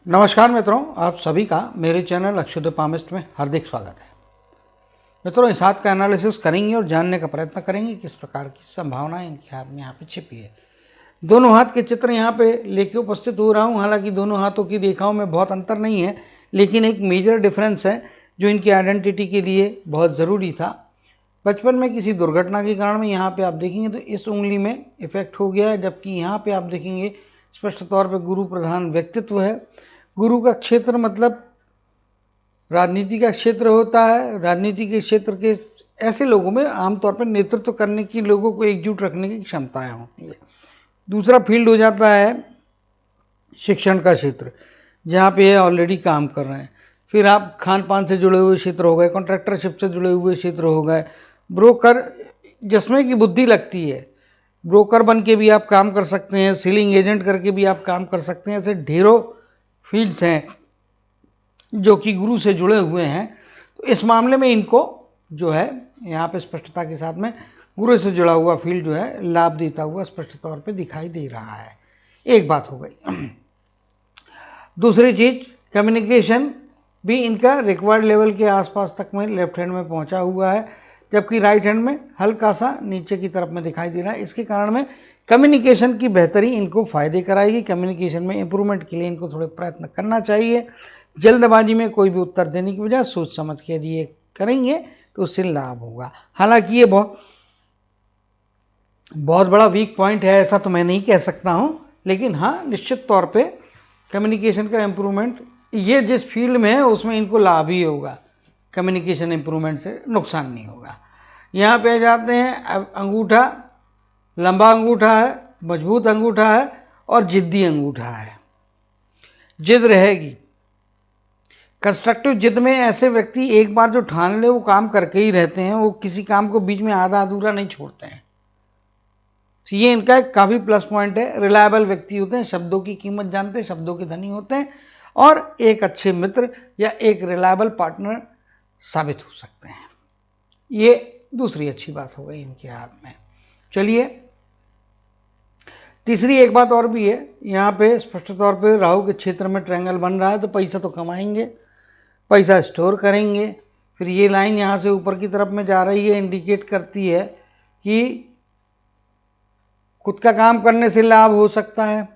नमस्कार मित्रों, आप सभी का मेरे चैनल अक्षुदपामिस्ट में हार्दिक स्वागत है। मित्रों, इस हाथ का एनालिसिस करेंगे और जानने का प्रयत्न करेंगे किस प्रकार की संभावनाएं इनके हाथ में यहाँ पे छिपी है। दोनों हाथ के चित्र यहाँ पे लेके उपस्थित हो रहा हूँ। हालांकि दोनों हाथों की रेखाओं में बहुत अंतर नहीं है, लेकिन एक मेजर डिफरेंस है जो इनकी आइडेंटिटी के लिए बहुत ज़रूरी था। बचपन में किसी दुर्घटना के कारण में यहाँ पे आप देखेंगे तो इस उंगली में इफेक्ट हो गया है, जबकि यहाँ पे आप देखेंगे स्पष्ट तौर पे गुरु प्रधान व्यक्तित्व है। गुरु का क्षेत्र मतलब राजनीति का क्षेत्र होता है। राजनीति के क्षेत्र के ऐसे लोगों में आमतौर पर नेतृत्व करने की, लोगों को एकजुट रखने की क्षमताएं होती है। दूसरा फील्ड हो जाता है शिक्षण का क्षेत्र, जहाँ पे ये ऑलरेडी काम कर रहे हैं। फिर आप खान पान से जुड़े हुए क्षेत्र हो गए, कॉन्ट्रैक्टरशिप से जुड़े हुए क्षेत्र हो गए, ब्रोकर जिसमें की बुद्धि लगती है, ब्रोकर बन के भी आप काम कर सकते हैं, सीलिंग एजेंट करके भी आप काम कर सकते हैं। ऐसे ढेरों फील्ड्स हैं जो कि गुरु से जुड़े हुए हैं। तो इस मामले में इनको जो है यहाँ पे स्पष्टता के साथ में गुरु से जुड़ा हुआ फील्ड जो है लाभ देता हुआ स्पष्ट तौर पे दिखाई दे रहा है। एक बात हो गई। दूसरी चीज, कम्युनिकेशन भी इनका रिक्वायर्ड लेवल के आसपास तक में लेफ्ट हैंड में पहुंचा हुआ है, जबकि राइट हैंड में हल्का सा नीचे की तरफ में दिखाई दे रहा है। इसके कारण में कम्युनिकेशन की बेहतरी इनको फायदे कराएगी। कम्युनिकेशन में इंप्रूवमेंट के लिए इनको थोड़े प्रयत्न करना चाहिए। जल्दबाजी में कोई भी उत्तर देने की बजाय सोच समझ के यदि ये करेंगे तो उससे लाभ होगा। हालांकि ये बहुत बड़ा वीक पॉइंट है ऐसा तो मैं नहीं कह सकता हूं, लेकिन हाँ, निश्चित तौर पे कम्युनिकेशन का इम्प्रूवमेंट ये जिस फील्ड में है उसमें इनको लाभ ही होगा। कम्युनिकेशन इम्प्रूवमेंट से नुकसान नहीं होगा। यहाँ पे जाते हैं। अब अंगूठा लंबा अंगूठा है, मजबूत अंगूठा है और जिद्दी अंगूठा है। जिद रहेगी। कंस्ट्रक्टिव जिद में ऐसे व्यक्ति एक बार जो ठान ले वो काम करके ही रहते हैं। वो किसी काम को बीच में आधा अधूरा नहीं छोड़ते हैं। तो ये इनका एक काफ़ी प्लस पॉइंट है। रिलायबल व्यक्ति होते हैं, शब्दों की कीमत जानते हैं, शब्दों के धनी होते हैं और एक अच्छे मित्र या एक रिलायबल पार्टनर साबित हो सकते हैं। ये दूसरी अच्छी बात हो गई इनके हाथ में। चलिए, तीसरी एक बात और भी है। यहाँ पे स्पष्ट तौर पे राहु के क्षेत्र में ट्रायंगल बन रहा है, तो पैसा तो कमाएंगे, पैसा स्टोर करेंगे। फिर ये लाइन यहाँ से ऊपर की तरफ में जा रही है, इंडिकेट करती है कि खुद का काम करने से लाभ हो सकता है।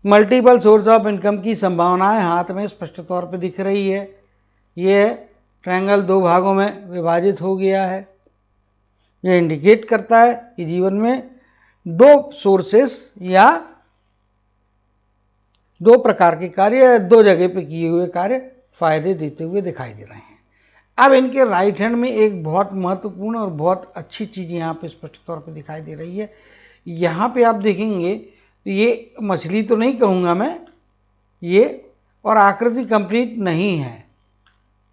मल्टीपल सोर्स ऑफ इनकम की संभावनाएं हाथ में स्पष्ट तौर पे दिख रही है। ये ट्रायंगल दो भागों में विभाजित हो गया है। यह इंडिकेट करता है कि जीवन में दो सोर्सेस या दो प्रकार के कार्य या दो जगह पे किए हुए कार्य फायदे देते हुए दिखाई दे रहे हैं। अब इनके राइट हैंड में एक बहुत महत्वपूर्ण और बहुत अच्छी चीज़ यहाँ पे स्पष्ट तौर पे दिखाई दे रही है। यहाँ पे आप देखेंगे तो ये मछली तो नहीं कहूँगा मैं, ये और आकृति कंप्लीट नहीं है,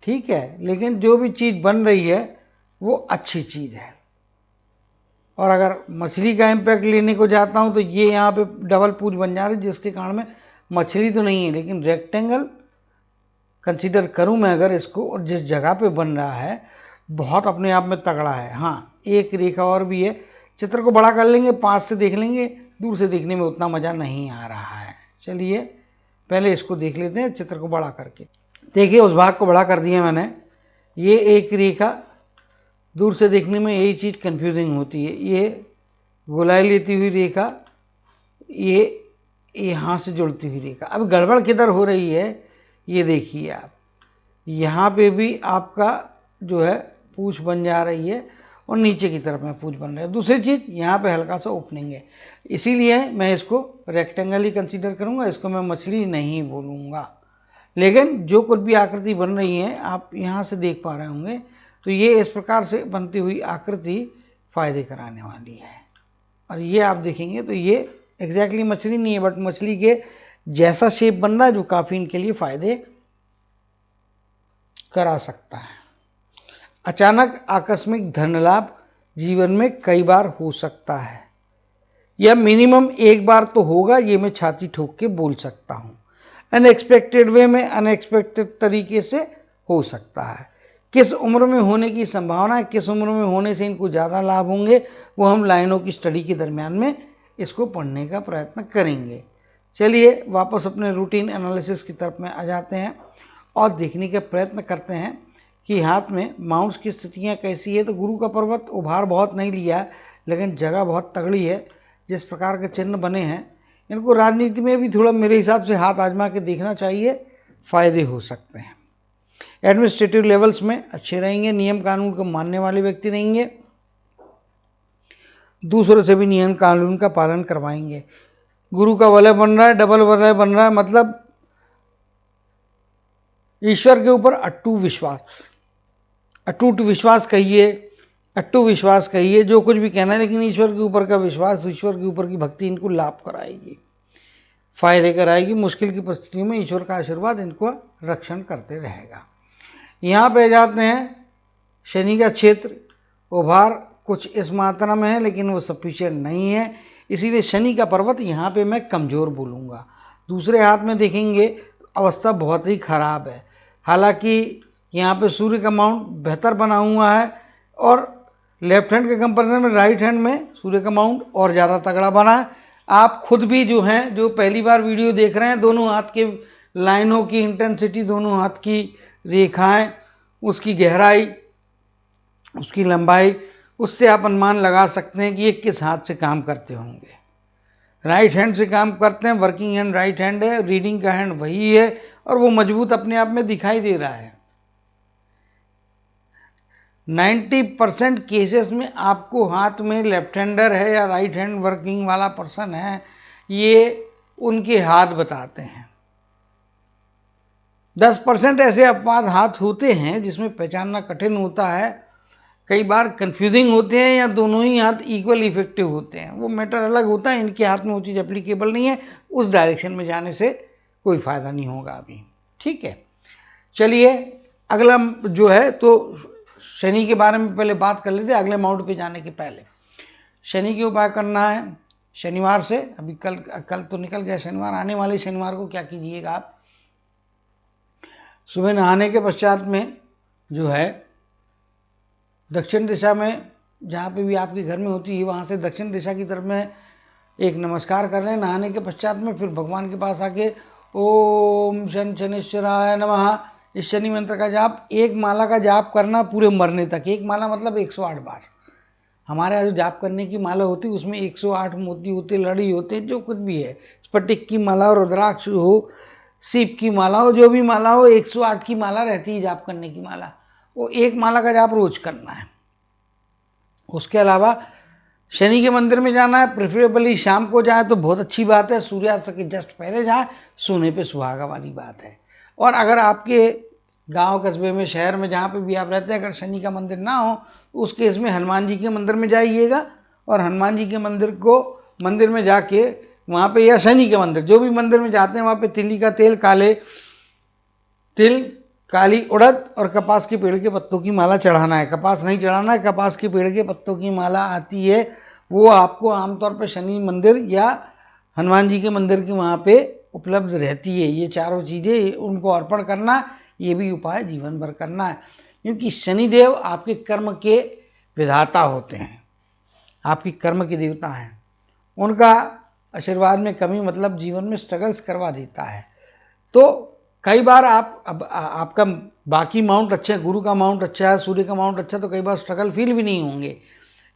ठीक है, लेकिन जो भी चीज़ बन रही है वो अच्छी चीज़ है। और अगर मछली का इम्पैक्ट लेने को जाता हूँ तो ये यहाँ पे डबल पूज बन जा रही है, जिसके कारण में मछली तो नहीं है लेकिन रेक्टेंगल कंसीडर करूं मैं अगर इसको, और जिस जगह पे बन रहा है बहुत अपने आप में तगड़ा है। हाँ, एक रेखा और भी है। चित्र को बड़ा कर लेंगे, पास से देख लेंगे, दूर से देखने में उतना मज़ा नहीं आ रहा है। चलिए पहले इसको देख लेते हैं चित्र को बड़ा करके। देखिए, उस भाग को बड़ा कर दिया मैंने। ये एक रेखा, दूर से देखने में यही चीज़ कन्फ्यूजिंग होती है। ये गोलाई लेती हुई रेखा, ये यहाँ से जुड़ती हुई रेखा। अब गड़बड़ किधर हो रही है ये देखिए आप। यहाँ पे भी आपका जो है पूंछ बन जा रही है और नीचे की तरफ में पूंछ बन रहा है। दूसरी चीज़, यहाँ पे हल्का सा ओपनिंग है, इसीलिए मैं इसको रेक्टेंगल ही कंसीडर करूँगा, इसको मैं मछली नहीं बोलूँगा। लेकिन जो कुछ भी आकृति बन रही है आप यहाँ से देख पा रहे होंगे, तो ये इस प्रकार से बनती हुई आकृति फायदे कराने वाली है। और ये आप देखेंगे तो ये एग्जैक्टली मछली नहीं है, बट मछली के जैसा शेप बन रहा है जो काफ़ी इनके लिए फायदे करा सकता है। अचानक आकस्मिक धन लाभ जीवन में कई बार हो सकता है, या मिनिमम एक बार तो होगा, ये मैं छाती ठोक के बोल सकता हूँ। अनएक्सपेक्टेड वे में, अनएक्सपेक्टेड तरीके से हो सकता है। किस उम्र में होने की संभावना है, किस उम्र में होने से इनको ज़्यादा लाभ होंगे, वो हम लाइनों की स्टडी के दरमियान में इसको पढ़ने का प्रयत्न करेंगे। चलिए वापस अपने रूटीन एनालिसिस की तरफ में आ जाते हैं और देखने के प्रयत्न करते हैं कि हाथ में माउंट्स की स्थितियाँ कैसी है। तो गुरु का पर्वत उभार बहुत नहीं लिया है, लेकिन जगह बहुत तगड़ी है। जिस प्रकार के चिन्ह बने हैं, इनको राजनीति में भी थोड़ा मेरे हिसाब से हाथ आजमा के देखना चाहिए, फायदे हो सकते हैं। एडमिनिस्ट्रेटिव लेवल्स में अच्छे रहेंगे, नियम कानून को मानने वाले व्यक्ति रहेंगे, दूसरों से भी नियम कानून का पालन करवाएंगे। गुरु का वलय बन रहा है, डबल वलय बन रहा है, मतलब ईश्वर के ऊपर अटूट विश्वास कहिए, अट्टू विश्वास कहिए, जो कुछ भी कहना है, लेकिन ईश्वर के ऊपर का विश्वास, ईश्वर के ऊपर की भक्ति इनको लाभ कराएगी, फायदे कराएगी। मुश्किल की परिस्थितियों में ईश्वर का आशीर्वाद इनको रक्षण करते रहेगा। यहाँ पे जाते हैं शनि का क्षेत्र, उभार कुछ इस मात्रा में है, लेकिन वो सफिशिएंट नहीं है, इसीलिए शनि का पर्वत यहाँ पे मैं कमज़ोर बोलूँगा। दूसरे हाथ में देखेंगे अवस्था बहुत ही खराब है। हालांकि यहाँ पे सूर्य का माउंट बेहतर बना हुआ है और लेफ्ट हैंड के कंपेरिजन में राइट हैंड में सूर्य का माउंट और ज़्यादा तगड़ा बना है। आप खुद भी जो हैं, जो पहली बार वीडियो देख रहे हैं, दोनों हाथ के लाइनों की इंटेंसिटी, दोनों हाथ की रेखाएं, उसकी गहराई, उसकी लंबाई, उससे आप अनुमान लगा सकते हैं कि ये किस हाथ से काम करते होंगे। राइट हैंड से काम करते हैं, वर्किंग हैंड राइट हैंड है, रीडिंग का हैंड वही है और वो मजबूत अपने आप में दिखाई दे रहा है। 90% केसेस में आपको हाथ में लेफ्ट हैंडर है या राइट हैंड वर्किंग वाला पर्सन है, ये उनके हाथ बताते हैं। 10% ऐसे अपवाद हाथ होते हैं जिसमें पहचानना कठिन होता है, कई बार कंफ्यूजिंग होते हैं या दोनों ही हाथ इक्वल इफेक्टिव होते हैं, वो मैटर अलग होता है। इनके हाथ में वो चीज़ एप्लीकेबल नहीं है, उस डायरेक्शन में जाने से कोई फ़ायदा नहीं होगा अभी। ठीक है, चलिए अगला जो है, तो शनि के बारे में पहले बात कर लेते हैं। अगले माउंट पे जाने के पहले शनि के उपाय करना है शनिवार से। अभी कल तो निकल गया शनिवार, आने वाले शनिवार को क्या कीजिएगा आप, सुबह नहाने के पश्चात में जो है दक्षिण दिशा में, जहाँ पे भी आपके घर में होती है, वहाँ से दक्षिण दिशा की तरफ में एक नमस्कार कर लें नहाने के पश्चात में। फिर भगवान के पास आके ओम शनिश्चराय नमः, इस शनि मंत्र का जाप, एक माला का जाप करना पूरे मरने तक। एक माला मतलब 108 बार। हमारे यहाँ जो जाप करने की माला होती है उसमें 108 मोती होते, लड़ी होते, जो कुछ भी है, स्फटिक की माला हो, रुद्राक्ष हो, सीप की माला हो, जो भी माला हो, 108 की माला रहती है जाप करने की माला। वो एक माला का जाप रोज करना है। उसके अलावा शनि के मंदिर में जाना है, प्रेफरेबली शाम को जाए तो बहुत अच्छी बात है, सूर्यास्त के जस्ट पहले जाए, सोने पे सुहागा वाली बात है। और अगर आपके गांव कस्बे में, शहर में, जहाँ पे भी आप रहते हैं, अगर शनि का मंदिर ना हो तो उस केस में हनुमान जी के मंदिर में जाइएगा और हनुमान जी के मंदिर में जाके वहाँ पे, या शनि के मंदिर, जो भी मंदिर में जाते हैं वहाँ पे तिली का तेल, काले तिल, काली उड़द और कपास के पेड़ के पत्तों की माला चढ़ाना है। कपास नहीं चढ़ाना है, कपास के पेड़ के पत्तों की माला आती है, वो आपको आमतौर पर शनि मंदिर या हनुमान जी के मंदिर की वहाँ पे उपलब्ध रहती है। ये चारों चीज़ें उनको अर्पण करना, ये भी उपाय जीवन भर करना है, क्योंकि शनिदेव आपके कर्म के विधाता होते हैं, आपकी कर्म के देवता हैं। उनका आशीर्वाद में कमी मतलब जीवन में स्ट्रगल्स करवा देता है। तो कई बार आपका बाकी माउंट अच्छा है, गुरु का माउंट अच्छा है, सूर्य का माउंट अच्छा है, तो कई बार स्ट्रगल फील भी नहीं होंगे,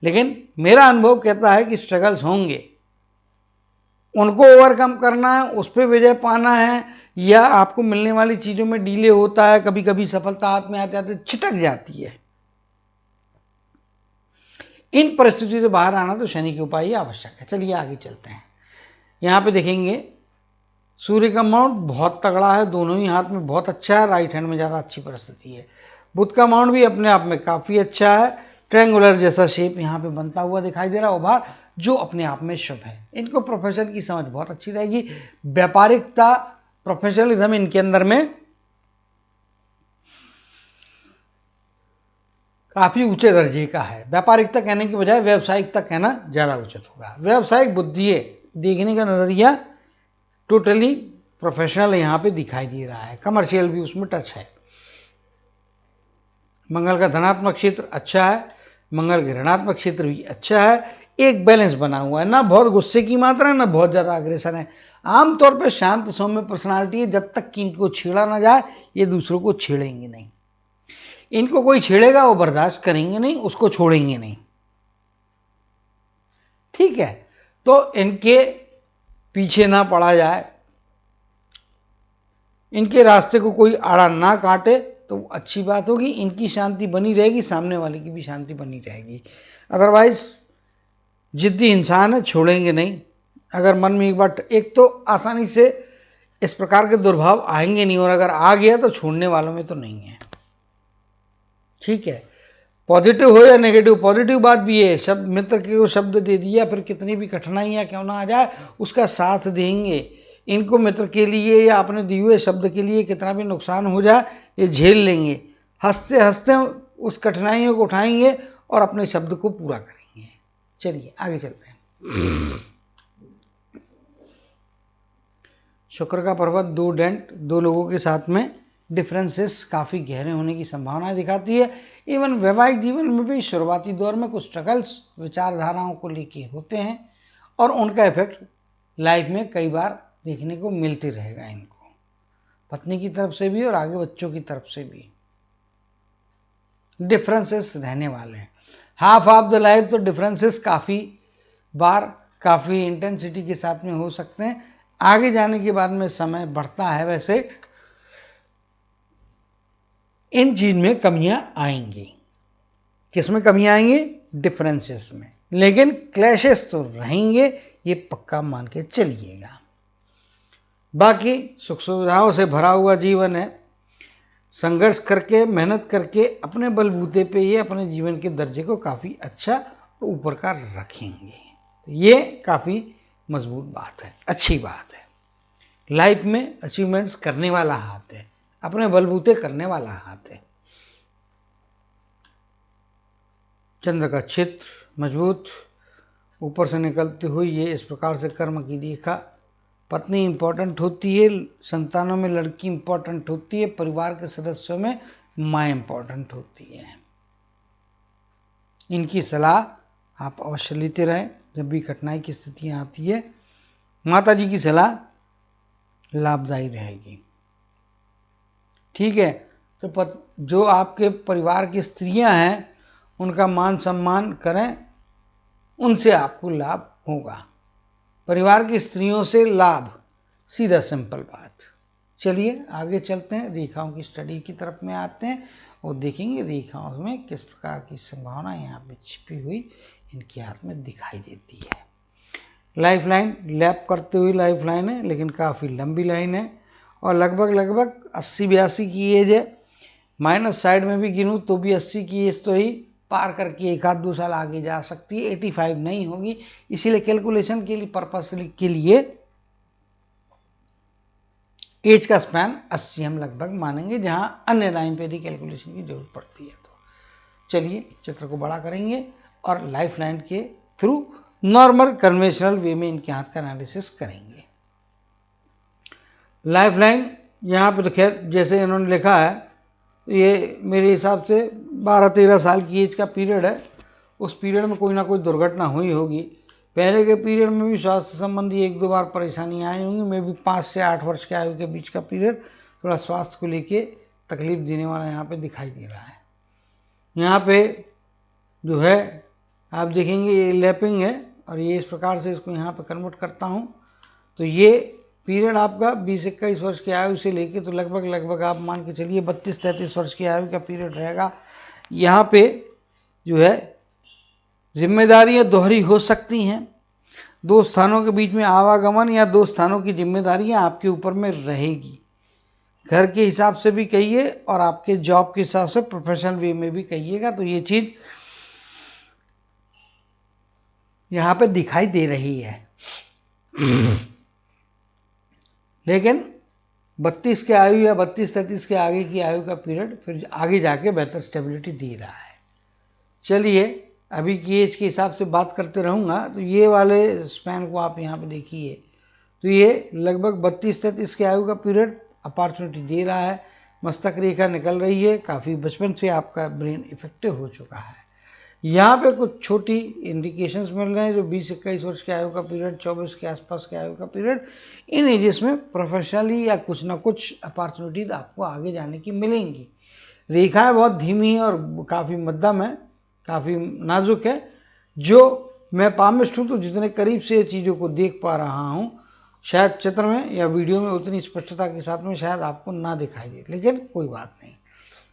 लेकिन मेरा अनुभव कहता है कि स्ट्रगल्स होंगे, उनको ओवरकम करना है, उस पर विजय पाना है, या आपको मिलने वाली चीज़ों में डिले होता है, कभी कभी सफलता हाथ में आते आते छिटक जाती है। इन परिस्थितियों से बाहर आना तो शनि के उपाय आवश्यक है। चलिए आगे चलते हैं। यहाँ पे देखेंगे सूर्य का माउंट बहुत तगड़ा है, दोनों ही हाथ में बहुत अच्छा है, राइट हैंड में ज़्यादा अच्छी परिस्थिति है। बुध का माउंट भी अपने आप में काफ़ी अच्छा है, ट्रायंगुलर जैसा शेप यहाँ पे बनता हुआ दिखाई दे रहा है, उभार, जो अपने आप में शुभ है। इनको प्रोफेशन की समझ बहुत अच्छी रहेगी, व्यापारिकता, प्रोफेशनलिज्म इनके अंदर में काफ़ी ऊंचे दर्जे का है। व्यापारिकता कहने की बजाय व्यावसायिकता कहना ज़्यादा उचित होगा। व्यावसायिक बुद्धि, देखने का नज़रिया टोटली प्रोफेशनल यहाँ पे दिखाई दे रहा है, कमर्शियल भी उसमें टच है। मंगल का धनात्मक क्षेत्र अच्छा है, मंगल का ऋणात्मक क्षेत्र भी अच्छा है, एक बैलेंस बना हुआ है, ना बहुत गुस्से की मात्रा है, ना बहुत ज़्यादा अग्रेसन है। आमतौर पर शांत सौम्य पर्सनालिटी है, जब तक कि इनको छेड़ा ना जाए ये दूसरों को छेड़ेंगे नहीं। इनको कोई छेड़ेगा वो बर्दाश्त करेंगे नहीं, उसको छोड़ेंगे नहीं। ठीक है, तो इनके पीछे ना पड़ा जाए, इनके रास्ते को कोई आड़ा ना काटे तो अच्छी बात होगी। इनकी शांति बनी रहेगी, सामने वाले की भी शांति बनी रहेगी। अदरवाइज जिद्दी इंसान है, छोड़ेंगे नहीं। अगर मन में एक बार, एक तो आसानी से इस प्रकार के दुर्भाव आएंगे नहीं, और अगर आ गया तो छोड़ने वालों में तो नहीं है। ठीक है, पॉजिटिव हो या नेगेटिव, पॉजिटिव बात भी है, शब्द मित्र के शब्द दे दिया, फिर कितनी भी कठिनाइयां क्यों ना आ जाए उसका साथ देंगे। इनको मित्र के लिए या अपने दिए हुए शब्द के लिए कितना भी नुकसान हो जाए ये झेल लेंगे, हंसते हंसते उस कठिनाइयों को उठाएंगे और अपने शब्द को पूरा करेंगे। चलिए आगे चलते हैं। शुक्र का पर्वत, 2 डेंट, 2 लोगों के साथ में डिफरेंसेस काफ़ी गहरे होने की संभावना दिखाती है। इवन वैवाहिक जीवन में भी शुरुआती दौर में कुछ स्ट्रगल्स विचारधाराओं को लेके होते हैं और उनका इफेक्ट लाइफ में कई बार देखने को मिलते रहेगा इनको, पत्नी की तरफ से भी और आगे बच्चों की तरफ से भी डिफरेंसेस रहने वाले हैं। हाफ ऑफ द लाइफ तो डिफरेंसेस काफ़ी बार काफ़ी इंटेंसिटी के साथ में हो सकते हैं। आगे जाने के बाद में समय बढ़ता है, वैसे इन चीज में कमियां आएंगी। किस में कमियां आएंगी? डिफरेंसेस में, लेकिन क्लैशेस तो रहेंगे, ये पक्का मान के चलिएगा। बाकी सुख सुविधाओं से भरा हुआ जीवन है। संघर्ष करके मेहनत करके अपने बलबूते पे ये अपने जीवन के दर्जे को काफ़ी अच्छा और ऊपर का रखेंगे। तो ये काफ़ी मजबूत बात है, अच्छी बात है। लाइफ में अचीवमेंट्स करने वाला हाथ है, अपने बलबूते करने वाला हाथ है। चंद्र का चित्र मजबूत, ऊपर से निकलती हुई ये इस प्रकार से कर्म की रेखा। पत्नी इंपॉर्टेंट होती है, संतानों में लड़की इंपॉर्टेंट होती है, परिवार के सदस्यों में माँ इंपॉर्टेंट होती है। इनकी सलाह आप अवश्य लेते रहें जब भी कठिनाई की स्थितियाँ आती है। माता जी की सलाह लाभदायी रहेगी। ठीक है, तो जो आपके परिवार की स्त्रियां हैं उनका मान सम्मान करें, उनसे आपको लाभ होगा। परिवार की स्त्रियों से लाभ, सीधा सिंपल बात। चलिए आगे चलते हैं, रेखाओं की स्टडी की तरफ में आते हैं और देखेंगे रेखाओं में किस प्रकार की संभावना यहाँ पे छिपी हुई इनके हाथ में दिखाई देती है। लाइफ लाइन लैप करते हुए लाइफ लाइन है, लेकिन काफ़ी लंबी लाइन है और लगभग 80-82 की एज है। माइनस साइड में भी गिनूँ तो भी 80 की एज तो ही पार करके 1-2 साल आगे जा सकती है, 85 नहीं होगी। इसीलिए कैलकुलेशन के लिए पर्पस के लिए एज का स्पैन 80 हम लगभग मानेंगे, जहां अन्य लाइन पे भी कैलकुलेशन की जरूरत पड़ती है। तो चलिए चित्र को बड़ा करेंगे और लाइफ लाइन के थ्रू नॉर्मल कन्वेंशनल वे में इनके हाथ का एनालिसिस करेंगे। लाइफ लाइन यहाँ पे तो खैर जैसे इन्होंने लिखा है, ये मेरे हिसाब से 12-13 साल की एज का पीरियड है। उस पीरियड में कोई ना कोई दुर्घटना हुई होगी। पहले के पीरियड में भी स्वास्थ्य संबंधी 1-2 बार परेशानियाँ आई होंगी। मे भी 5 से 8 वर्ष के आयु के बीच का पीरियड थोड़ा स्वास्थ्य को लेके तकलीफ देने वाला यहाँ पे दिखाई दे रहा है। यहाँ पे जो है आप देखेंगे ये लैपिंग है और ये इस प्रकार से इसको यहाँ पे कन्वर्ट करता हूँ तो ये पीरियड आपका 20-21 वर्ष की आयु से लेके तो लगभग आप मान के चलिए 32-33 वर्ष की आयु का पीरियड रहेगा। यहाँ पे जो है जिम्मेदारियां दोहरी हो सकती हैं। 2 स्थानों के बीच में आवागमन या 2 स्थानों की जिम्मेदारियां आपके ऊपर में रहेगी। घर के हिसाब से भी कहिए और आपके जॉब के हिसाब से प्रोफेशनल वे में भी कहिएगा, तो ये चीज यहाँ पे दिखाई दे रही है। लेकिन 32 के आयु या 32-33 के आगे की आयु का पीरियड फिर आगे जाके बेहतर स्टेबिलिटी दे रहा है। चलिए अभी की एज के हिसाब से बात करते रहूँगा, तो ये वाले स्पैन को आप यहाँ पे देखिए, तो ये लगभग 32-33 के आयु का पीरियड अपॉर्चुनिटी दे रहा है। मस्तक रेखा निकल रही है, काफ़ी बचपन से आपका ब्रेन इफेक्टिव हो चुका है। यहाँ पे कुछ छोटी इंडिकेशंस मिल रहे हैं जो 20-21 वर्ष के आयु का पीरियड, 24 के आसपास के आयु का पीरियड, इन एजेस में प्रोफेशनली या कुछ ना कुछ अपॉर्चुनिटीज आपको आगे जाने की मिलेंगी। रेखाएं बहुत धीमी है और काफ़ी मध्यम है, काफ़ी नाजुक है। जो मैं पामिस्ट हूँ तो जितने करीब से चीज़ों को देख पा रहा हूँ, शायद चित्र में या वीडियो में उतनी स्पष्टता के साथ में शायद आपको ना दिखाई दे, लेकिन कोई बात नहीं,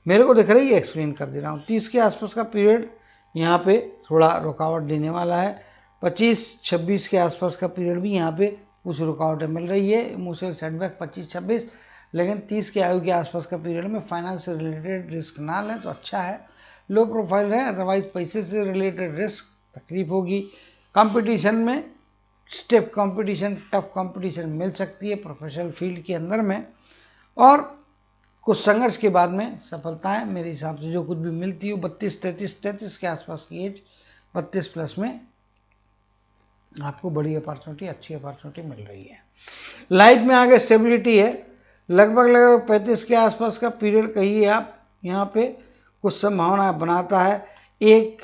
मेरे को दिख रही है, एक्सप्लेन कर दे रहा हूँ। 30 के आसपास का पीरियड यहाँ पे थोड़ा रुकावट देने वाला है। 25-26 के आसपास का पीरियड भी यहाँ पे कुछ रुकावटें मिल रही है, इमोशनल सेटबैक 25-26। लेकिन 30 के आयु के आसपास का पीरियड में फाइनेंस से रिलेटेड रिस्क ना लें तो अच्छा है। लो प्रोफाइल है, अदरवाइज पैसे से रिलेटेड रिस्क तकलीफ होगी। कंपटीशन में स्टेप कंपटीशन, टफ कंपटीशन मिल सकती है प्रोफेशनल फील्ड के अंदर में, और कुछ संघर्ष के बाद में सफलताएं मेरे हिसाब से जो कुछ भी मिलती हो 32-33 के आसपास की एज, 32 प्लस में आपको बड़ी अपॉर्चुनिटी, अच्छी अपॉर्चुनिटी मिल रही है। लाइफ में आगे स्टेबिलिटी है, लगभग 35 के आसपास का पीरियड कहिए आप, यहाँ पे कुछ संभावना बनाता है। एक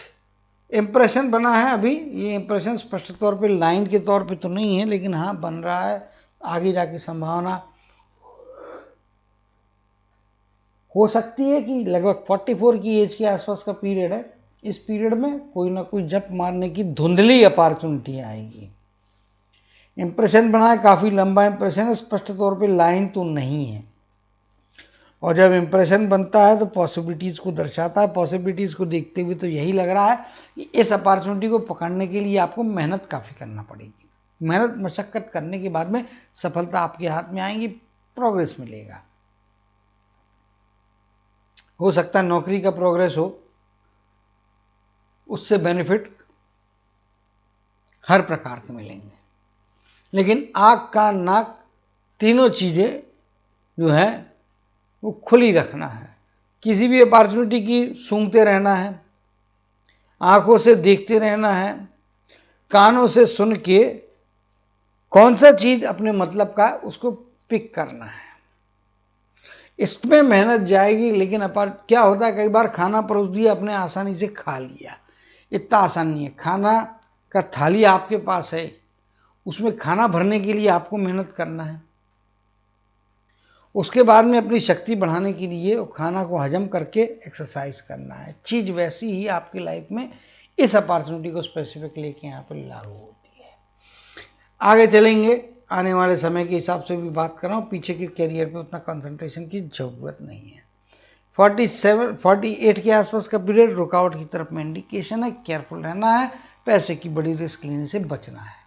इम्प्रेशन बना है अभी, ये इम्प्रेशन स्पष्ट तौर पे लाइन के तौर पे तो नहीं है, लेकिन हाँ बन रहा है, आगे जाके संभावना हो सकती है कि लगभग 44 की एज के आसपास का पीरियड है। इस पीरियड में कोई ना कोई जंप मारने की धुंधली अपॉर्चुनिटी आएगी। इंप्रेशन बना है, काफ़ी लंबा इंप्रेशन है, स्पष्ट तौर पे लाइन तो नहीं है, और जब इंप्रेशन बनता है तो पॉसिबिलिटीज़ को दर्शाता है। पॉसिबिलिटीज़ को देखते हुए तो यही लग रहा है कि इस अपॉर्चुनिटी को पकड़ने के लिए आपको मेहनत काफ़ी करना पड़ेगी। मेहनत मशक्क़त करने के बाद में सफलता आपके हाथ में आएगी, प्रोग्रेस मिलेगा। हो सकता है नौकरी का प्रोग्रेस हो, उससे बेनिफिट हर प्रकार के मिलेंगे, लेकिन आँख कान नाक तीनों चीज़ें जो है वो खुली रखना है। किसी भी अपॉर्चुनिटी की सूंघते रहना है, आंखों से देखते रहना है, कानों से सुन के कौन सा चीज़ अपने मतलब का उसको पिक करना है। इसमें मेहनत जाएगी, लेकिन क्या होता है, कई बार खाना परोस दिया, अपने आसानी से खा लिया। इतना आसान नहीं है, खाना का थाली आपके पास है, उसमें खाना भरने के लिए आपको मेहनत करना है। उसके बाद में अपनी शक्ति बढ़ाने के लिए खाना को हजम करके एक्सरसाइज करना है। चीज़ वैसी ही आपकी लाइफ में इस अपॉर्चुनिटी को स्पेसिफिक लेके यहाँ पर लागू होती है। आगे चलेंगे, आने वाले समय के हिसाब से भी बात कर रहा हूँ, पीछे के कैरियर पे उतना कंसंट्रेशन की ज़रूरत नहीं है। 48 के आसपास का पीरियड रुकावट की तरफ में इंडिकेशन है, केयरफुल रहना है, पैसे की बड़ी रिस्क लेने से बचना है।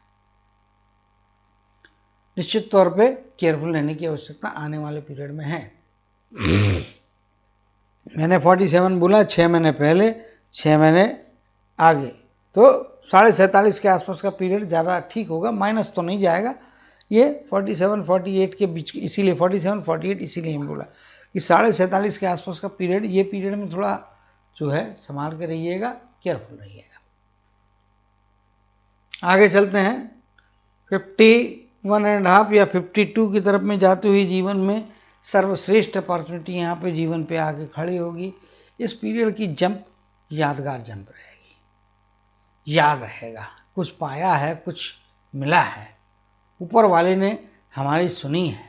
निश्चित तौर पे केयरफुल रहने की आवश्यकता आने वाले पीरियड में है। मैंने 47 बोला, 6 महीने पहले, 6 महीने आगे, तो 47.5 के आसपास का पीरियड ज़्यादा ठीक होगा, माइनस तो नहीं जाएगा। ये 47-48 के बीच, इसीलिए 47-48 इसीलिए हम बोला कि 47.5 के आसपास का पीरियड, ये पीरियड में थोड़ा जो है संभाल के रहिएगा, केयरफुल रहिएगा। आगे चलते हैं, 51.5 या 52 की तरफ में जाते हुए जीवन में सर्वश्रेष्ठ अपॉर्चुनिटी यहाँ पे जीवन पे आके खड़ी होगी। इस पीरियड की जंप यादगार जंप रहेगी, याद रहेगा, कुछ पाया है, कुछ मिला है, ऊपर वाले ने हमारी सुनी है,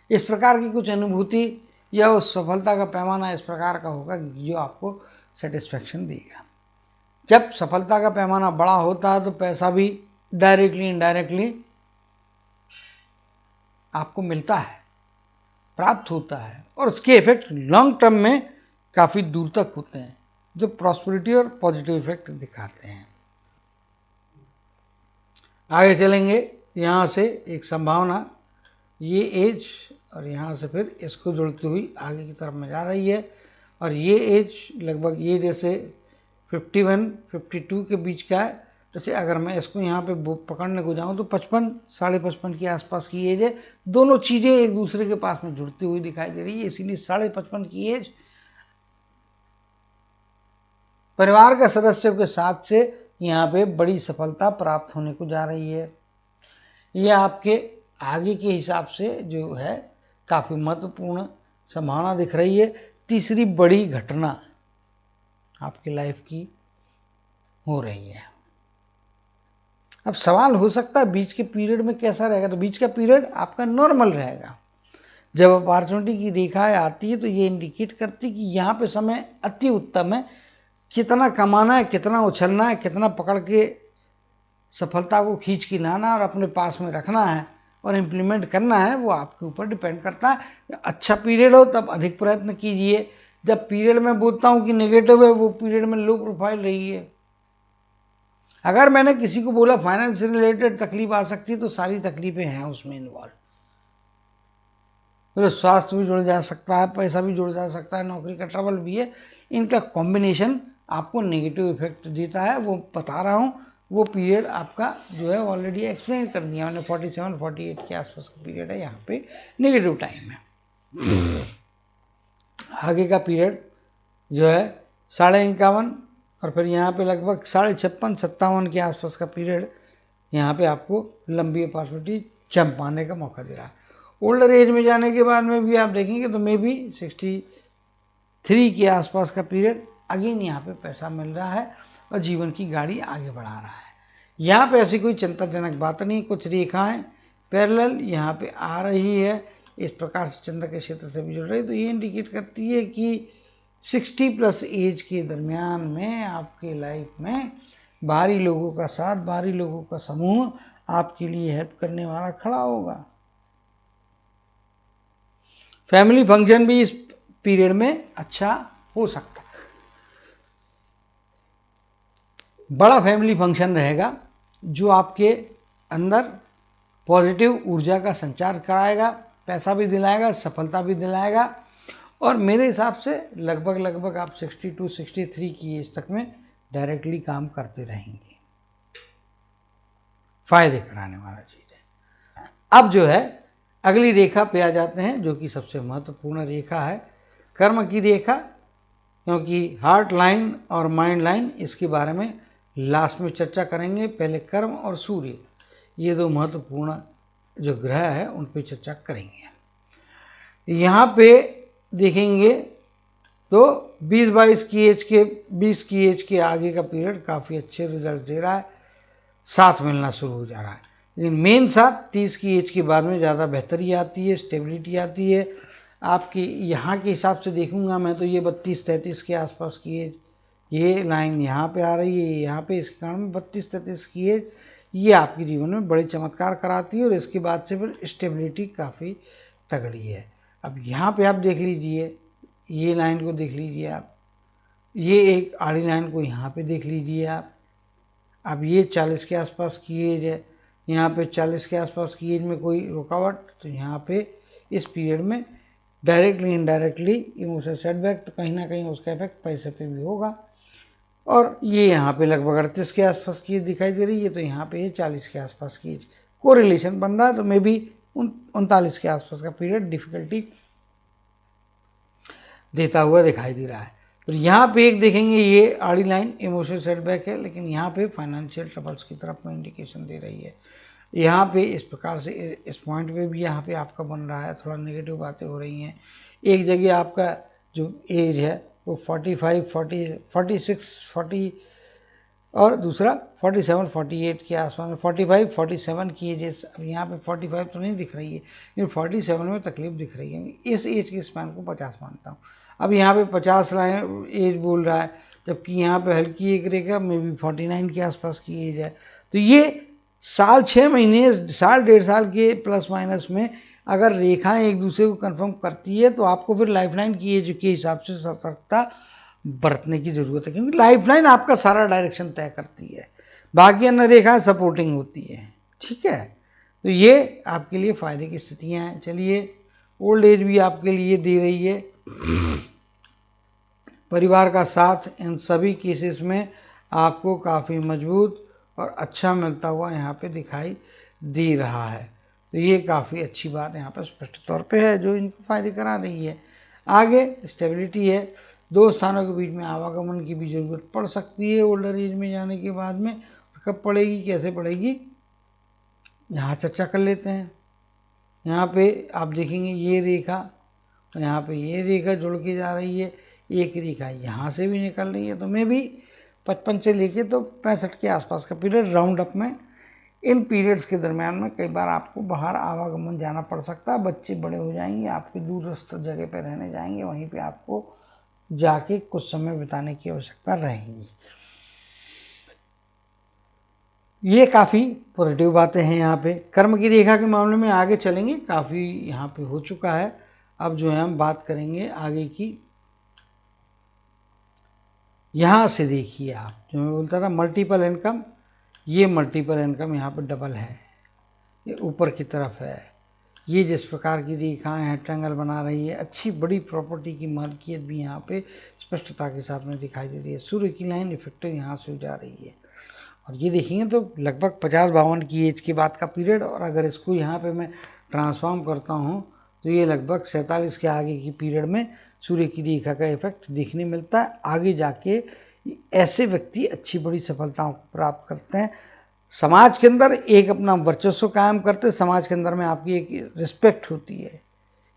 इस प्रकार की कुछ अनुभूति या उस सफलता का पैमाना इस प्रकार का होगा जो आपको सेटिस्फेक्शन देगा। जब सफलता का पैमाना बड़ा होता है तो पैसा भी डायरेक्टली इनडायरेक्टली आपको मिलता है, प्राप्त होता है, और उसके इफेक्ट लॉन्ग टर्म में काफ़ी दूर तक होते हैं, जो प्रॉस्पेरिटी और पॉजिटिव इफेक्ट दिखाते हैं। आगे चलेंगे, यहाँ से एक संभावना, ये एज और यहाँ से फिर इसको जुड़ती हुई आगे की तरफ में जा रही है, और ये एज लगभग ये जैसे 51-52 के बीच का है। जैसे अगर मैं इसको यहाँ पे पकड़ने को जाऊँ तो 55-55.5 के आसपास की एज है। दोनों चीज़ें एक दूसरे के पास में जुड़ती हुई दिखाई दे रही है, इसीलिए 55.5 की एज परिवार के सदस्यों के साथ से यहाँ पे बड़ी सफलता प्राप्त होने को जा रही है। ये आपके आगे के हिसाब से जो है काफ़ी महत्वपूर्ण संभावना दिख रही है। तीसरी बड़ी घटना आपकी लाइफ की हो रही है। अब सवाल हो सकता है बीच के पीरियड में कैसा रहेगा, तो बीच का पीरियड आपका नॉर्मल रहेगा। जब अपॉर्चुनिटी की रेखाएं आती है तो ये इंडिकेट करती है कि यहाँ पे समय अति उत्तम है, कितना कमाना है, कितना उछलना है, कितना पकड़ के सफलता को खींच के लाना और अपने पास में रखना है और इम्प्लीमेंट करना है, वो आपके ऊपर डिपेंड करता है। अच्छा पीरियड हो तब अधिक प्रयत्न कीजिए। जब पीरियड में बोलता हूँ कि नेगेटिव है, वो पीरियड में लो प्रोफाइल रही है। अगर मैंने किसी को बोला फाइनेंस से रिलेटेड तकलीफ आ सकती है, तो सारी तकलीफें हैं उसमें इन्वॉल्व। तो स्वास्थ्य भी जुड़ जा सकता है, पैसा भी जुड़ जा सकता है, नौकरी का ट्रबल भी है। इनका कॉम्बिनेशन आपको नेगेटिव इफेक्ट देता है, वो बता रहा हूँ। वो पीरियड आपका जो है ऑलरेडी एक्सप्लेन कर दिया मैंने, 47-48 के आसपास का पीरियड है, यहाँ पे नेगेटिव टाइम है। आगे का पीरियड जो है 51.5 और फिर यहाँ पे लगभग 56-57 के आसपास का पीरियड, यहाँ पे आपको लंबी अपॉर्चुनिटी जंप आने का मौका दे रहा है। ओल्डर एज में जाने के बाद में भी आप देखेंगे तो मे बी 63 के आसपास का पीरियड अगेन यहाँ पे पैसा मिल रहा है और जीवन की गाड़ी आगे बढ़ा रहा है। यहाँ पे ऐसी कोई चिंताजनक बात नहीं, कुछ रेखाएं पैरेलल यहाँ पे आ रही है, इस प्रकार से चंद्र के क्षेत्र से भी जुड़ रही है, तो ये इंडिकेट करती है कि 60+ एज के दरमियान में आपके लाइफ में बाहरी लोगों का साथ, बाहरी लोगों का समूह आपके लिए हेल्प करने वाला खड़ा होगा। फैमिली फंक्शन भी इस पीरियड में अच्छा हो सकता है। बड़ा फैमिली फंक्शन रहेगा जो आपके अंदर पॉजिटिव ऊर्जा का संचार कराएगा, पैसा भी दिलाएगा, सफलता भी दिलाएगा। और मेरे हिसाब से लगभग आप 62-63 की एज तक में डायरेक्टली काम करते रहेंगे। फायदे कराने वाला चीज है। अब जो है अगली रेखा पे आ जाते हैं, जो कि सबसे महत्वपूर्ण रेखा है, कर्म की रेखा। क्योंकि हार्ट लाइन और माइंड लाइन, इसके बारे में लास्ट में चर्चा करेंगे। पहले कर्म और सूर्य, ये दो महत्वपूर्ण जो ग्रह है उन पे चर्चा करेंगे। यहाँ पे देखेंगे तो 20 की एज के आगे का पीरियड काफ़ी अच्छे रिजल्ट दे रहा है, साथ मिलना शुरू हो जा रहा है। लेकिन मेन साथ 30 की एज के बाद में ज़्यादा बेहतरी आती है, स्टेबिलिटी आती है। आपकी यहाँ के हिसाब से देखूंगा मैं तो ये 32-33 के आसपास की एज, ये लाइन यहाँ पे आ रही है, यहाँ पे इसके कारण में 32-33 की एज, ये आपके जीवन में बड़े चमत्कार कराती है। और इसके बाद से फिर स्टेबिलिटी काफ़ी तगड़ी है। अब यहाँ पे आप देख लीजिए, ये लाइन को देख लीजिए आप, ये एक आड़ी लाइन को यहाँ पे देख लीजिए आप। अब ये 40 के आसपास की एज है, यहाँ पे 40 के आसपास की एज में कोई रुकावट, तो यहाँ पे इस पीरियड में डायरेक्टली इनडायरेक्टली इमोशनल सेटबैक, तो कहीं ना कहीं उसका इफेक्ट पैसे पे भी होगा। और ये यहाँ पे लगभग 38 के आसपास की एज दिखाई दे रही है, तो यहाँ पे 40 के आसपास की एज को रिलेशन बन रहा है, तो मे बी 39 के आसपास का पीरियड डिफिकल्टी देता हुआ दिखाई दे रहा है। तो यहाँ पे एक देखेंगे ये आड़ी लाइन इमोशनल सेटबैक है, लेकिन यहाँ पे फाइनेंशियल ट्रबल्स की तरफ में इंडिकेशन दे रही है। यहाँ पे इस प्रकार से इस पॉइंट पे भी यहाँ पे आपका बन रहा है, थोड़ा नेगेटिव बातें हो रही हैं। एक जगह आपका जो एज है वो 45, 40, 46, 40 और दूसरा 47, 48 के आसपास में 45, 47 की एज। अब यहाँ पे 45 तो नहीं दिख रही है, लेकिन 47 में तकलीफ दिख रही है। इस एज के स्पैन को 50 मानता हूँ। अब यहाँ पे 50 एज बोल रहा है, जबकि यहाँ पे हल्की एक रेखा में भी 49 के आसपास की एज है। तो ये साल 6 महीने, साल 1.5 साल के प्लस माइनस में अगर रेखाएं एक दूसरे को कंफर्म करती है, तो आपको फिर लाइफलाइन की एज के हिसाब से सतर्कता बरतने की जरूरत है, क्योंकि लाइफलाइन आपका सारा डायरेक्शन तय करती है, बाकी अन्य रेखाएं सपोर्टिंग होती है। ठीक है, तो ये आपके लिए फायदे की स्थितियां हैं। चलिए, ओल्ड एज भी आपके लिए दे रही है, परिवार का साथ इन सभी केसेस में आपको काफ़ी मजबूत और अच्छा मिलता हुआ यहाँ पे दिखाई दे रहा है। तो ये काफ़ी अच्छी बात यहाँ पर स्पष्ट तौर पे है, जो इनको फायदे करा रही है। आगे स्टेबिलिटी है, 2 स्थानों के बीच में आवागमन की भी जरूरत पड़ सकती है ओल्डर एज में जाने के बाद में। कब पड़ेगी, कैसे पड़ेगी, यहाँ चर्चा कर लेते हैं। यहाँ पे आप देखेंगे ये रेखा, यहाँ पे ये रेखा जुड़ के जा रही है, एक रेखा यहाँ से भी निकल रही है, तो मैं भी 55 से लेके तो 65 के आसपास का पीरियड राउंड अप में, इन पीरियड्स के दरमियान में कई बार आपको बाहर आवागमन जाना पड़ सकता है। बच्चे बड़े हो जाएंगे, आपके दूरस्थ जगह पर रहने जाएंगे, वहीं पे आपको जाके कुछ समय बिताने की आवश्यकता रहेगी। ये काफ़ी पॉजिटिव बातें हैं। यहाँ पे कर्म की रेखा के मामले में आगे चलेंगे, काफ़ी यहाँ पे हो चुका है। अब जो है हम बात करेंगे आगे की। यहाँ से देखिए आप, जो मैं बोलता था मल्टीपल इनकम, ये मल्टीपल इनकम यहाँ पे डबल है, ये ऊपर की तरफ है। ये जिस प्रकार की रेखाएं हैं, ट्रायंगल बना रही है, अच्छी बड़ी प्रॉपर्टी की मालकियत भी यहाँ पे स्पष्टता के साथ में दिखाई दे रही है। सूर्य की लाइन इफेक्टिव यहाँ से हो जा रही है, और ये देखेंगे तो लगभग 50-52 की एज के बाद का पीरियड, और अगर इसको यहाँ पे मैं ट्रांसफॉर्म करता हूँ तो ये लगभग 47 के आगे की पीरियड में सूर्य की रेखा का इफेक्ट देखने मिलता है। आगे जाके ऐसे व्यक्ति अच्छी बड़ी सफलताओं को प्राप्त करते हैं, समाज के अंदर एक अपना वर्चस्व कायम करते हैं, समाज के अंदर में आपकी एक रिस्पेक्ट होती है,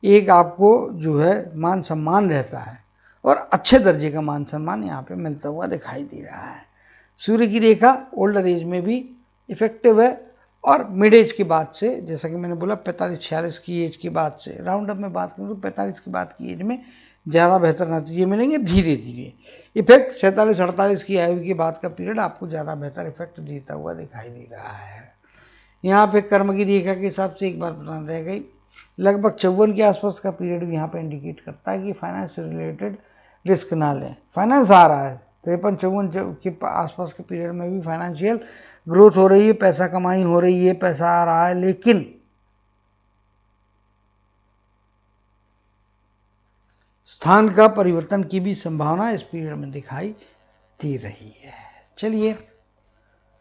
एक आपको जो है मान सम्मान रहता है, और अच्छे दर्जे का मान सम्मान यहाँ पे मिलता हुआ दिखाई दे रहा है। सूर्य की रेखा ओल्डर एज में भी इफेक्टिव है, और मिड एज के बाद से, जैसा कि मैंने बोला 45-46 की एज के बाद से, राउंड अप में बात करूँ तो 45 के बाद की एज में ज़्यादा बेहतर नतीजे मिलेंगे। धीरे धीरे इफेक्ट 47-48 की आयु के बाद का पीरियड आपको ज़्यादा बेहतर इफेक्ट देता हुआ दिखाई दे रहा है। यहाँ पे कर्म की रेखा के हिसाब से एक बात बताना रह गई, लगभग 54 के आसपास का पीरियड भी यहाँ पे इंडिकेट करता है कि फाइनेंस से रिलेटेड रिस्क ना लें। फाइनेंस आ रहा है 53-54 के आसपास के पीरियड में भी फाइनेंशियल ग्रोथ हो रही है, पैसा कमाई हो रही है, पैसा आ रहा है, लेकिन स्थान का परिवर्तन की भी संभावना इस पीरियड में दिखाई दे रही है। चलिए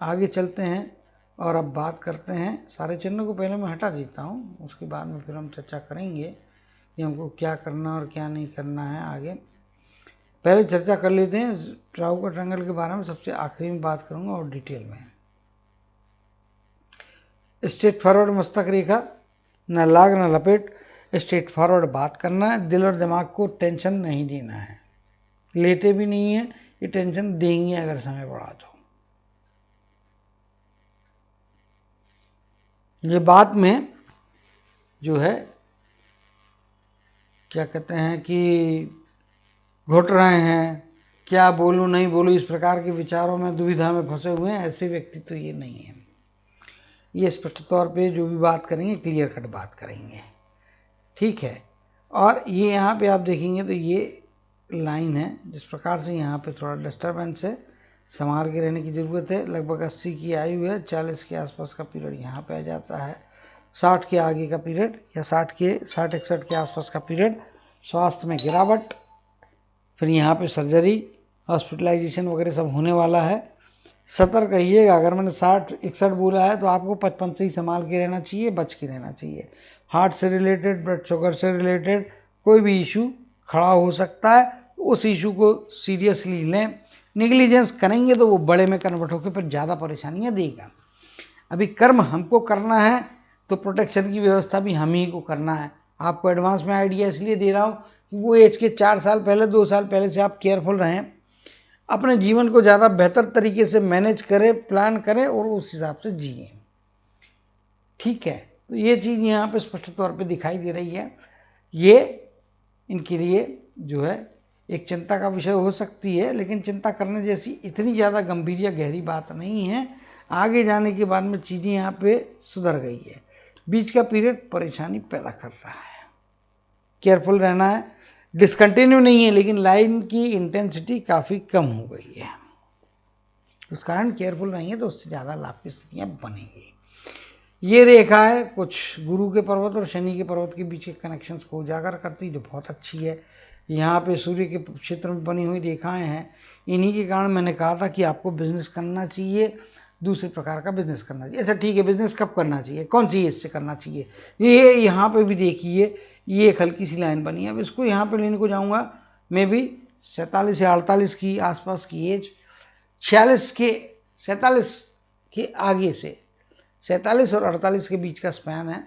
आगे चलते हैं और अब बात करते हैं। सारे चिन्हों को पहले मैं हटा देता हूँ, उसके बाद में फिर हम चर्चा करेंगे कि हमको क्या करना और क्या नहीं करना है आगे। पहले चर्चा कर लेते हैं राहु का ट्रायंगल के बारे में, सबसे आखिरी में बात करूंगा और डिटेल में। स्ट्रेट फॉरवर्ड मस्तक रेखा, न लाग न लपेट, स्ट्रेट फॉरवर्ड बात करना है। दिल और दिमाग को टेंशन नहीं देना है, लेते भी नहीं है, ये टेंशन देंगे अगर समय बढ़ा तो। ये बात में जो है क्या कहते हैं कि घुट रहे हैं, क्या बोलूं नहीं बोलूं, इस प्रकार के विचारों में दुविधा में फंसे हुए हैं, ऐसे व्यक्ति तो ये नहीं है। ये स्पष्ट तौर पे जो भी बात करेंगे क्लियर कट बात करेंगे, ठीक है। और ये यहाँ पे आप देखेंगे तो ये लाइन है, जिस प्रकार से यहाँ पे थोड़ा डिस्टर्बेंस है, संभाल के रहने की ज़रूरत है। लगभग 80 की आयु है, 40 के आसपास का पीरियड यहाँ पे आ जाता है, 60 के आगे का पीरियड या 60-61 के आसपास का पीरियड, स्वास्थ्य में गिरावट, फिर यहाँ पे सर्जरी, हॉस्पिटलाइजेशन वगैरह सब होने वाला है। सतर्क रहिएगा, अगर मैंने 60-61 बोला है तो आपको 55 से ही संभाल के रहना चाहिए, बच के रहना चाहिए। हार्ट से रिलेटेड, ब्लड शुगर से रिलेटेड कोई भी इशू खड़ा हो सकता है, उस इशू को सीरियसली लें। निगलिजेंस करेंगे तो वो बड़े में कन्वर्ट होकर फिर ज़्यादा परेशानियां देगा। अभी कर्म हमको करना है तो प्रोटेक्शन की व्यवस्था भी हम ही को करना है। आपको एडवांस में आइडिया इसलिए दे रहा हूँ कि वो एज के 4 साल पहले, 2 साल पहले से आप केयरफुल रहें, अपने जीवन को ज़्यादा बेहतर तरीके से मैनेज करें, प्लान करें और उस हिसाब से जिए, ठीक है। तो ये चीज़ यहाँ पे स्पष्ट तौर पे दिखाई दे रही है। ये इनके लिए जो है एक चिंता का विषय हो सकती है, लेकिन चिंता करने जैसी इतनी ज़्यादा गंभीर या गहरी बात नहीं है। आगे जाने के बाद में चीज़ें यहाँ पे सुधर गई है। बीच का पीरियड परेशानी पैदा कर रहा है, केयरफुल रहना है। डिसकंटिन्यू नहीं है, लेकिन लाइन की इंटेंसिटी काफ़ी कम हो गई है, उस कारण केयरफुल रहेंगे तो उससे ज़्यादा लाभ की स्थितियाँ बनेंगी। ये रेखा है कुछ गुरु के पर्वत और शनि के पर्वत के बीच के कनेक्शंस को उजागर करती, जो बहुत अच्छी है। यहाँ पे सूर्य के क्षेत्र में बनी हुई रेखाएं हैं, इन्हीं के कारण मैंने कहा था कि आपको बिजनेस करना चाहिए, दूसरे प्रकार का बिजनेस करना चाहिए। अच्छा ठीक है, बिजनेस कब करना चाहिए, कौन सी एज से करना चाहिए, ये यहाँ पे भी देखिए, ये एक हल्की सी लाइन बनी है। अब इसको यहाँ पे लेने को जाऊँगा, मैं भी 47 या 48 की आसपास की एज, 47 के आगे से 47 और 48 के बीच का स्पैन है,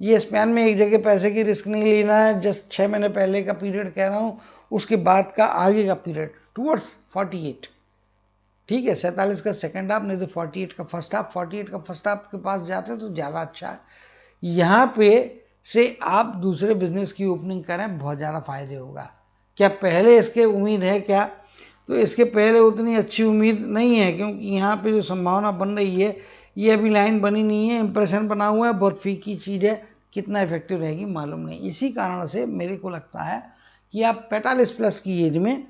ये स्पैन में एक जगह पैसे की रिस्क नहीं लेना है। जस्ट 6 महीने पहले का पीरियड कह रहा हूँ, उसके बाद का आगे का पीरियड टूवर्ड्स 48, ठीक है, 47 का सेकंड हाफ, नहीं तो 48 का फर्स्ट हाफ। 48 का फर्स्ट हाफ के पास जाते तो ज़्यादा अच्छा है। यहाँ पे से आप दूसरे बिजनेस की ओपनिंग करें, बहुत ज़्यादा फायदे होगा। क्या पहले इसके उम्मीद है क्या? तो इसके पहले उतनी अच्छी उम्मीद नहीं है, क्योंकि यहाँ पे जो संभावना बन रही है ये अभी लाइन बनी नहीं है, इंप्रेशन बना हुआ है, बहुत फीकी चीज़ है, कितना इफेक्टिव रहेगी मालूम नहीं। इसी कारण से मेरे को लगता है कि आप 45 प्लस की एज में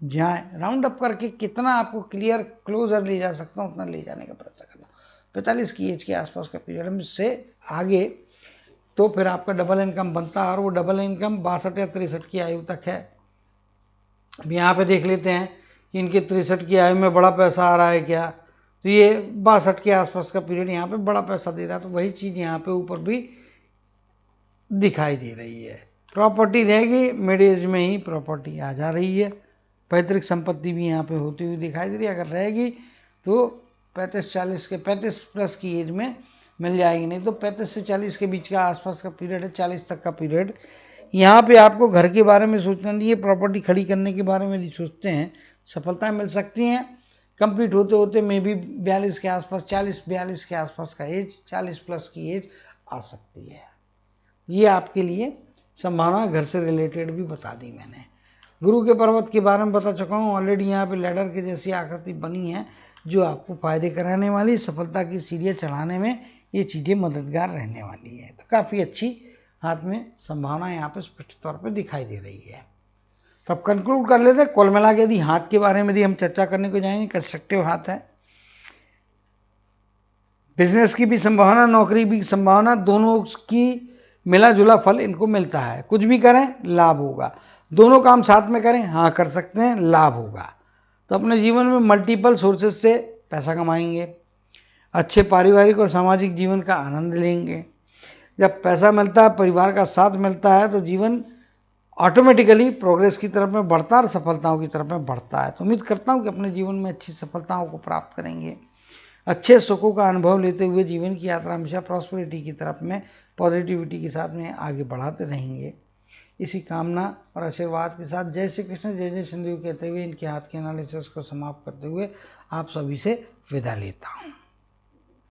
जाएं, राउंड अप करके कितना आपको क्लियर क्लोजर ले जा सकता हूँ उतना ले जाने का प्रयत्न करना। 45 की एज के आसपास का पीरियड में से आगे तो फिर आपका डबल इनकम बनता है, और वो डबल इनकम 62 या 63 की आयु तक है। अब यहाँ पे देख लेते हैं कि इनके 63 की आयु में बड़ा पैसा आ रहा है क्या? तो ये 62 के आसपास का पीरियड यहाँ पे बड़ा पैसा दे रहा है, तो वही चीज़ यहाँ पे ऊपर भी दिखाई दे रही है। प्रॉपर्टी रहेगी, मिड एज में ही प्रॉपर्टी आ जा रही है, पैतृक संपत्ति भी यहाँ पे होती हुई दिखाई दे रही है। अगर रहेगी तो 35 प्लस की एज में मिल जाएगी, नहीं तो 35 से 40 के बीच का आसपास का पीरियड है, 40 तक का पीरियड। यहाँ पे आपको घर के बारे में सोचना नहीं है, प्रॉपर्टी खड़ी करने के बारे में यदि सोचते हैं सफलताएं मिल सकती हैं। कंप्लीट होते होते मे भी 42 के आसपास, 40-42 के आसपास का एज, 40 प्लस की एज आ सकती है। ये आपके लिए संभावना घर से रिलेटेड भी बता दी मैंने। गुरु के पर्वत के बारे में बता चुका हूँ ऑलरेडी। यहाँ पे लैडर के जैसी आकृति बनी है जो आपको फायदे कराने वाली, सफलता की सीढ़ियाँ चढ़ाने में ये चीज़ें मददगार रहने वाली है। तो काफ़ी अच्छी हाथ में संभावना यहाँ पे स्पष्ट तौर पे दिखाई दे रही है। तो अब कंक्लूड कर लेते हैं। कुल मिला के यदि हाथ के बारे में यदि हम चर्चा करने को जाएंगे, कंस्ट्रक्टिव हाथ है, बिजनेस की भी संभावना, नौकरी भी संभावना, दोनों की मिला जुला फल इनको मिलता है। कुछ भी करें लाभ होगा, दोनों काम साथ में करें, हाँ कर सकते हैं, लाभ होगा। तो अपने जीवन में मल्टीपल सोर्सेज से पैसा कमाएंगे, अच्छे पारिवारिक और सामाजिक जीवन का आनंद लेंगे। जब पैसा मिलता है, परिवार का साथ मिलता है, तो जीवन ऑटोमेटिकली प्रोग्रेस की तरफ में बढ़ता है और सफलताओं की तरफ में बढ़ता है। तो उम्मीद करता हूँ कि अपने जीवन में अच्छी सफलताओं को प्राप्त करेंगे, अच्छे सुखों का अनुभव लेते हुए जीवन की यात्रा हमेशा प्रॉस्पेरिटी की तरफ में पॉजिटिविटी के साथ में आगे बढ़ाते रहेंगे। इसी कामना और आशीर्वाद के साथ जय श्री कृष्ण, जय जय सिंधु कहते हुए इनके हाथ के एनालिसिस को समाप्त करते हुए आप सभी से विदा लेता हूँ।